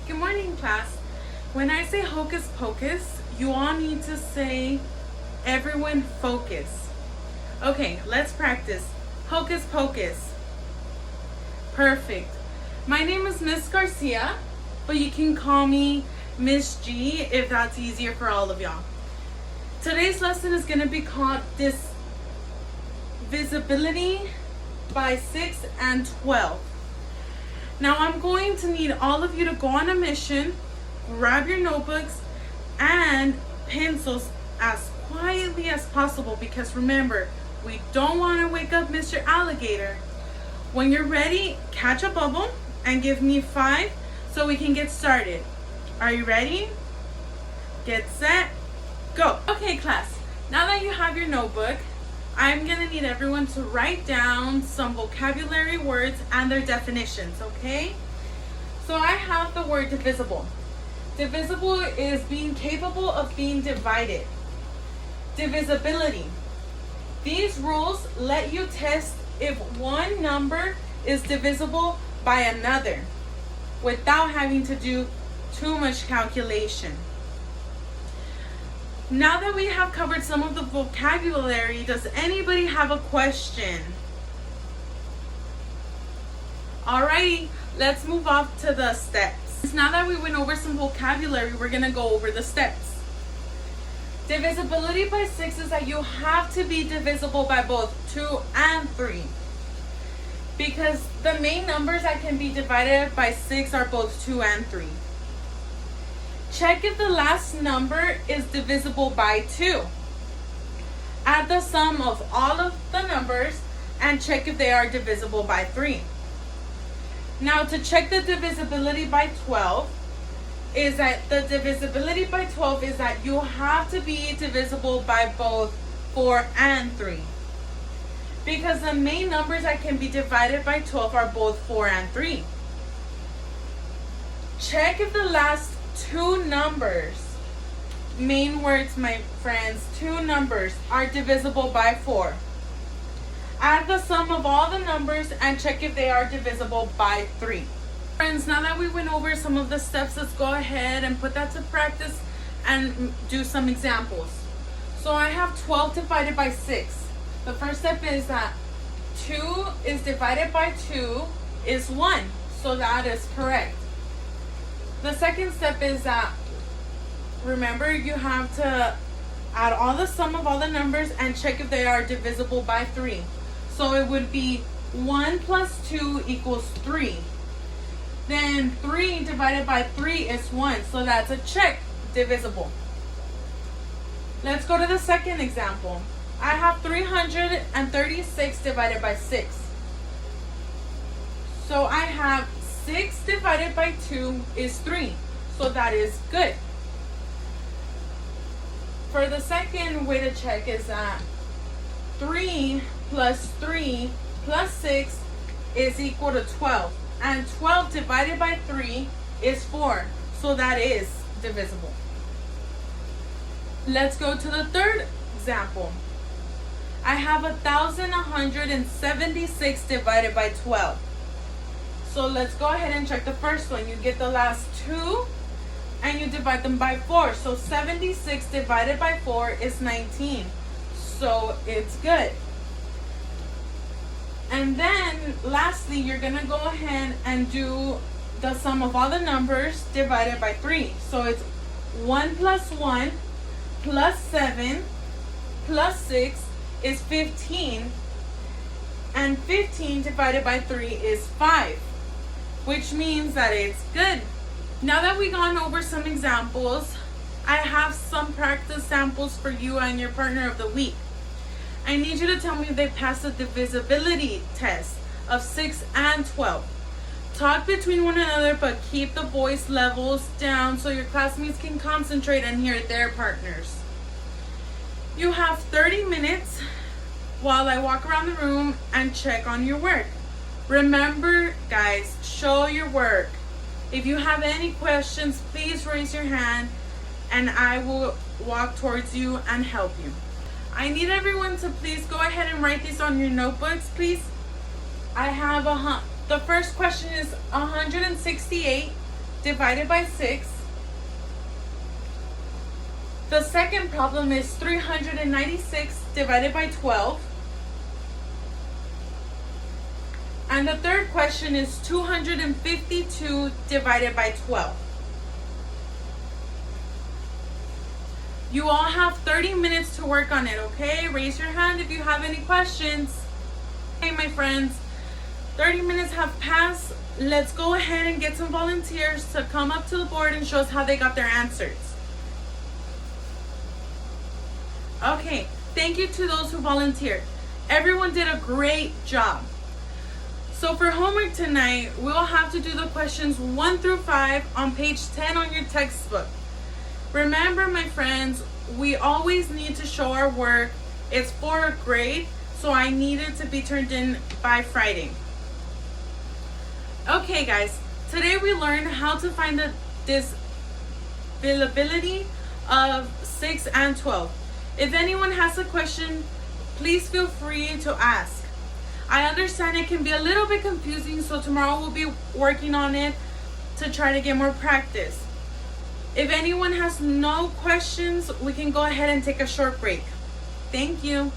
Good morning, class. When I say hocus pocus, you all need to say, everyone focus. Okay, let's practice. Hocus pocus. Perfect. My name is Miss Garcia, but you can call me Miss G if that's easier for all of y'all. Today's lesson is going to be called Divisibility by 6 and 12. Now I'm going to need all of you to go on a mission, grab your notebooks and pencils as quietly as possible, because remember, we don't want to wake up Mr. Alligator. When you're ready, catch a bubble and give me 5 so we can get started. Are you ready? Get set, go. Okay, class, now that you have your notebook, I'm going to need everyone to write down some vocabulary words and their definitions, okay? So I have the word divisible. Divisible is being capable of being divided. Divisibility. These rules let you test if one number is divisible by another without having to do too much calculation. Now that we have covered some of the vocabulary, does anybody have a question? Alrighty, let's move off to the steps. Now that we went over some vocabulary, we're going to go over the steps. Divisibility by 6 is that you have to be divisible by both 2 and 3. Because the main numbers that can be divided by 6 are both 2 and 3. Check if the last number is divisible by 2. Add the sum of all of the numbers and check if they are divisible by 3. Now to check the divisibility by 12 is that you have to be divisible by both 4 and 3. Because the main numbers that can be divided by 12 are both 4 and 3. Check if the last two numbers, main words my friends, two numbers are divisible by 4. Add the sum of all the numbers and check if they are divisible by 3. Friends, now that we went over some of the steps, let's go ahead and put that to practice and do some examples. So I have 12 divided by 6. The first step is that 2 is divided by 2 is 1. So that is correct. The second step is that, remember, you have to add all the sum of all the numbers and check if they are divisible by 3. So it would be 1 plus 2 equals 3. Then 3 divided by 3 is 1. So that's a check, divisible. Let's go to the second example. I have 336 divided by 6. So I have 6 divided by 2 is 3. So that is good. For the second way to check is that 3 plus 3 plus 6 is equal to 12. And 12 divided by 3 is 4. So that is divisible. Let's go to the third example. I have 1,176 divided by 12. So let's go ahead and check the first one. You get the last 2 and you divide them by 4. So 76 divided by 4 is 19. So it's good. And then lastly, you're going to go ahead and do the sum of all the numbers divided by 3. So it's 1 plus 1 plus 7 plus 6 is 15. And 15 divided by 3 is 5. Which means that it's good. Now that we've gone over some examples, I have some practice samples for you and your partner of the week. I need you to tell me if they passed the divisibility test of 6 and 12. Talk between one another, but keep the voice levels down so your classmates can concentrate and hear their partners. You have 30 minutes while I walk around the room and check on your work. Remember, guys, show your work. If you have any questions, please raise your hand and I will walk towards you and help you. I need everyone to please go ahead and write these on your notebooks, please. I have the first question is 168 divided by 6. The second problem is 396 divided by 12. And the third question is 252 divided by 12. You all have 30 minutes to work on it, okay? Raise your hand if you have any questions. Okay, my friends, 30 minutes have passed. Let's go ahead and get some volunteers to come up to the board and show us how they got their answers. Okay, thank you to those who volunteered. Everyone did a great job. So for homework tonight, we'll have to do the questions 1 through 5 on page 10 on your textbook. Remember, my friends, we always need to show our work. It's for a grade, so I need it to be turned in by Friday. Okay, guys, today we learned how to find the divisibility of 6 and 12. If anyone has a question, please feel free to ask. I understand it can be a little bit confusing, so tomorrow we'll be working on it to try to get more practice. If anyone has no questions, we can go ahead and take a short break. Thank you.